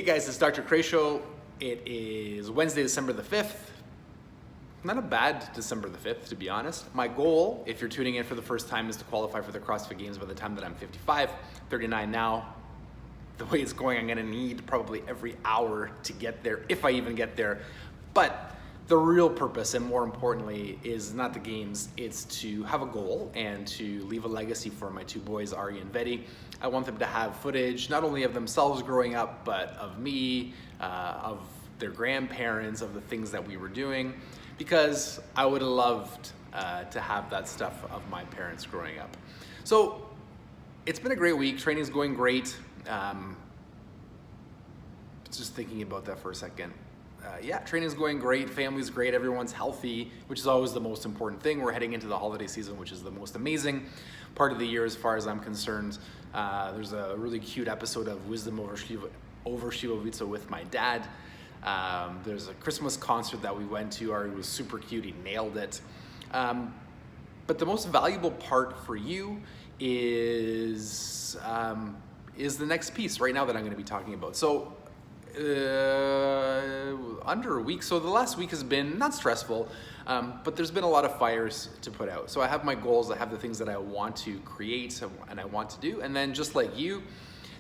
guys, it's Dr. Kresimir. It is Wednesday, December the 5th. Not a bad December the 5th, to be honest. My goal, if you're tuning in for the first time, is to qualify for the CrossFit Games by the time that I'm 55, 39 now. The way it's going, I'm gonna need probably every hour to get there, if I even get there. But the real purpose, and more importantly, is not the games, it's to have a goal and to leave a legacy for my two boys, Ari and Vedi. I want them to have footage, not only of themselves growing up, but of me, of their grandparents, of the things that we were doing, because I would have loved to have that stuff of my parents growing up. So it's been a great week. Training's going great. Just thinking about that for a second. Yeah, training's going great, family's great, everyone's healthy, which is always the most important thing. We're heading into the holiday season, which is the most amazing part of the year as far as I'm concerned. There's a really cute episode of Wisdom over Shivovica with my dad. There's a Christmas concert that we went to. Ari was super cute, he nailed it. But the most valuable part for you is the next piece right now that I'm gonna be talking about. So, under a week. So the last week has been not stressful, but there's been a lot of fires to put out. So I have my goals, I have the things that I want to create and I want to do. And then just like you,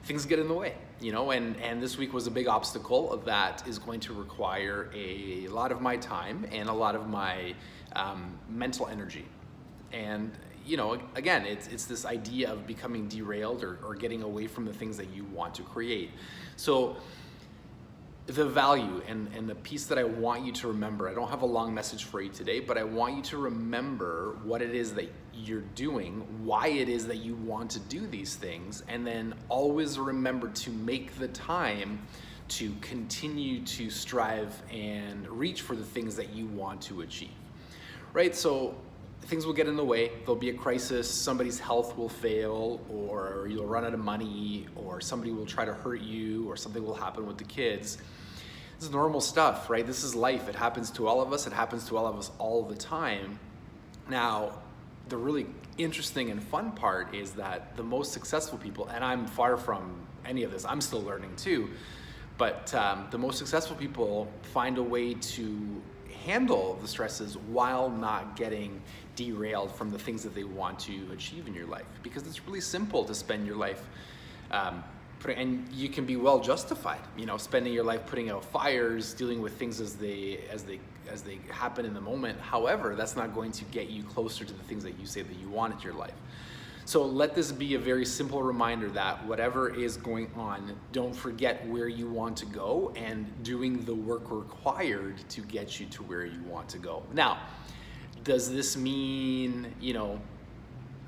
things get in the way, you know, and this week was a big obstacle that is going to require a lot of my time and a lot of my mental energy. And you know, again, it's this idea of becoming derailed or getting away from the things that you want to create. So the value and the piece that I want you to remember, I don't have a long message for you today, but I want you to remember what it is that you're doing, why it is that you want to do these things, and then always remember to make the time to continue to strive and reach for the things that you want to achieve, right? So things will get in the way, there'll be a crisis, somebody's health will fail, or you'll run out of money, or somebody will try to hurt you, or something will happen with the kids. This is normal stuff, right? This is life. It happens to all of us. It happens to all of us all the time. Now, the really interesting and fun part is that the most successful people, and I'm far from any of this, I'm still learning too, but the most successful people find a way to handle the stresses while not getting derailed from the things that they want to achieve in your life, because it's really simple to spend your life and you can be well justified, you know, spending your life putting out fires, dealing with things as they happen in the moment. However, that's not going to get you closer to the things that you say that you want in your life. So let this be a very simple reminder that whatever is going on, don't forget where you want to go and doing the work required to get you to where you want to go. Now, does this mean, you know,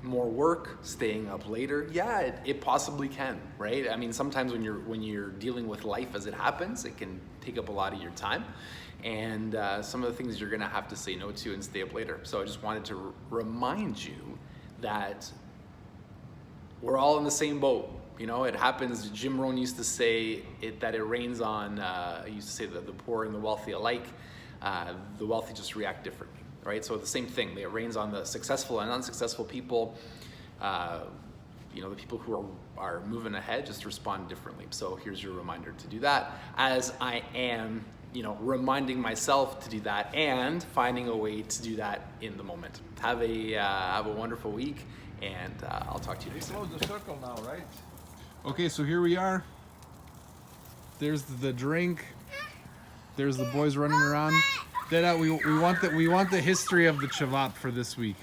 more work, staying up later? Yeah, it possibly can, right? I mean, sometimes when you're dealing with life as it happens, it can take up a lot of your time. And some of the things you're gonna have to say no to and stay up later. So I just wanted to remind you that we're all in the same boat. You know, it happens. Jim Rohn used to say that it rains on, he used to say that the poor and the wealthy alike. The wealthy just react differently, right? So the same thing, it rains on the successful and unsuccessful people. You know, the people who are moving ahead just respond differently. So here's your reminder to do that, as I am, you know, reminding myself to do that and finding a way to do that in the moment. Have a wonderful week. And I'll talk to you next time. Close the circle now, right? Okay, so here we are. There's the drink. There's the boys running around. Then we want the history of the chavap for this week.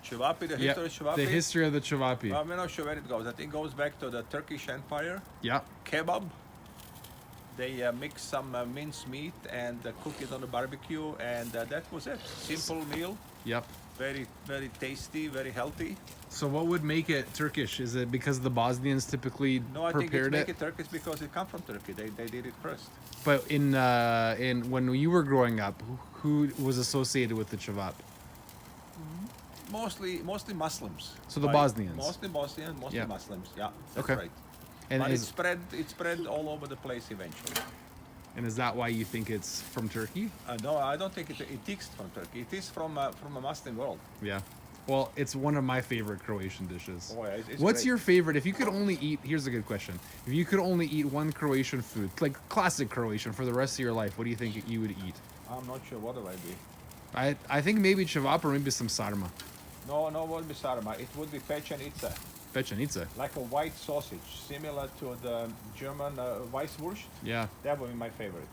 Chavapi, the history of Chavapi? The history of the chavapi. I'm not sure where it goes. I think it goes back to the Turkish Empire. Yeah. Kebab. They mix some minced meat and cook it on the barbecue, and that was it. Simple meal. Yep. Very, very tasty, very healthy. So what would make it Turkish? Is it because the Bosnians typically No, I think prepared make it Turkish because it comes from Turkey. They did it first. But in when you were growing up, who was associated with the chavap? Mostly Muslims. So the right? Bosnians. Mostly Bosnian, mostly Yeah. Muslims. Yeah, that's Okay. right. And But is it spread all over the place eventually. and is that why you think it's from Turkey? No, I don't think it is from Turkey. It is from a Muslim world. Yeah. Well, it's one of my favorite Croatian dishes. Oh, yeah, it's What's great. your favorite? If you could only eat, here's a good question. If you could only eat one Croatian food, like classic Croatian, for the rest of your life, what do you think you would eat? I'm not sure what will I be. I think maybe cevape or maybe some sarma. No, no, would be sarma. It would be pečenica, Pečenica. like a white sausage, similar to the German Weisswurst. Yeah. That would be my favorite.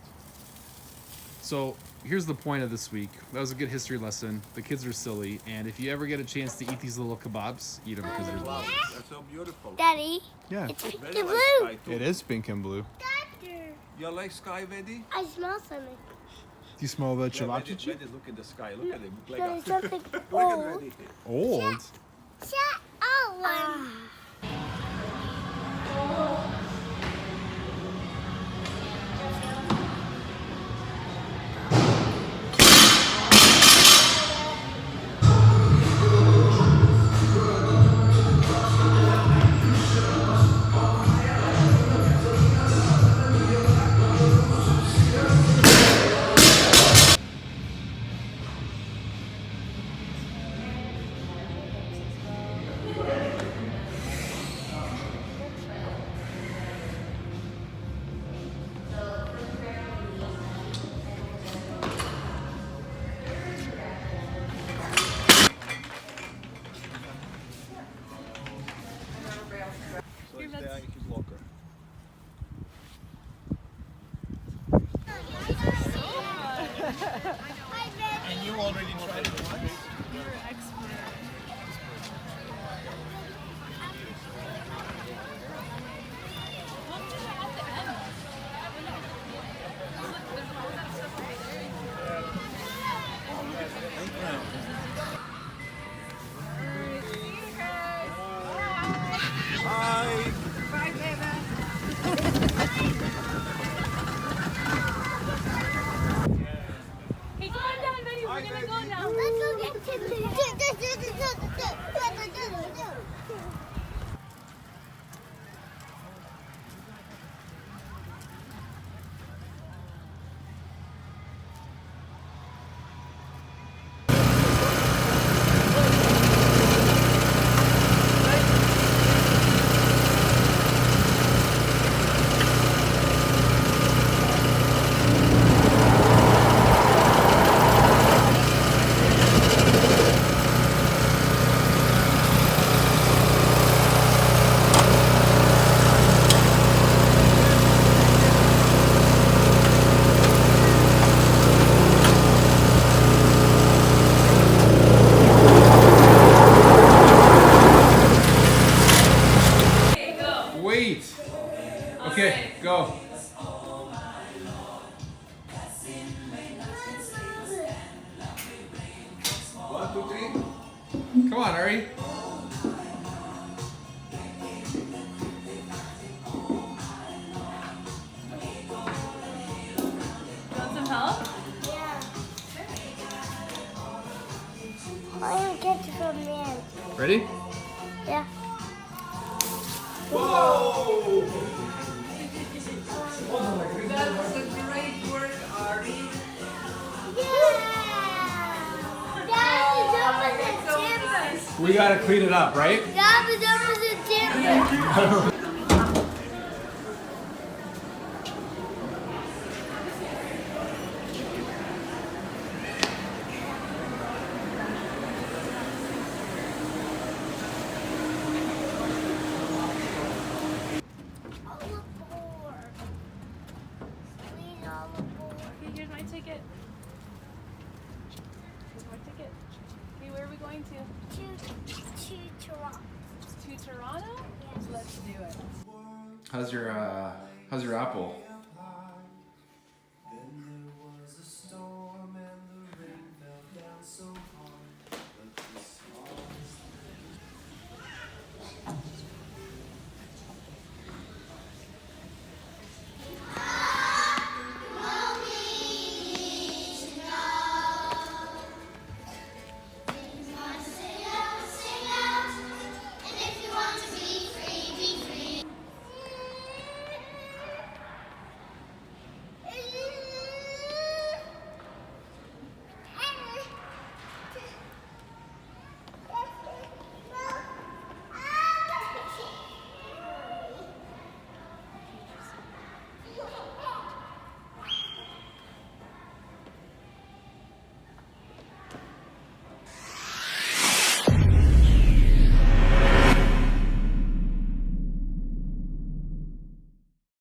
So here's the point of this week. That was a good history lesson. The kids are silly, and if you ever get a chance to eat these little kebabs, eat them because they're Wow, delicious. that's so beautiful. Daddy, Yeah. it's pink Very and like blue. sky too. It is pink and blue. Doctor, You like sky, Vedi? I smell something. Do you smell the Yeah, cevape? Vedi, look at the sky. Look at him. Look There's at something Look at old. Vedi. Old. Shut up. So it's there in his locker. And you already tried it once? Hi. Hey, come on down, Betty. We're gonna go now. Let's go get Timmy. Wait. Okay, go. One, two, three. Come on, Ari. Want some help? I am catching from the end. Ready? Yeah. Yeah. That is almost a timber. We gotta clean it up, right? That is almost a timber. All aboard. Please, all aboard. Okay, here's my ticket. Here's my ticket. Okay, where are we going to? To Toronto. To Toronto? Yes. Let's do it. How's your apple?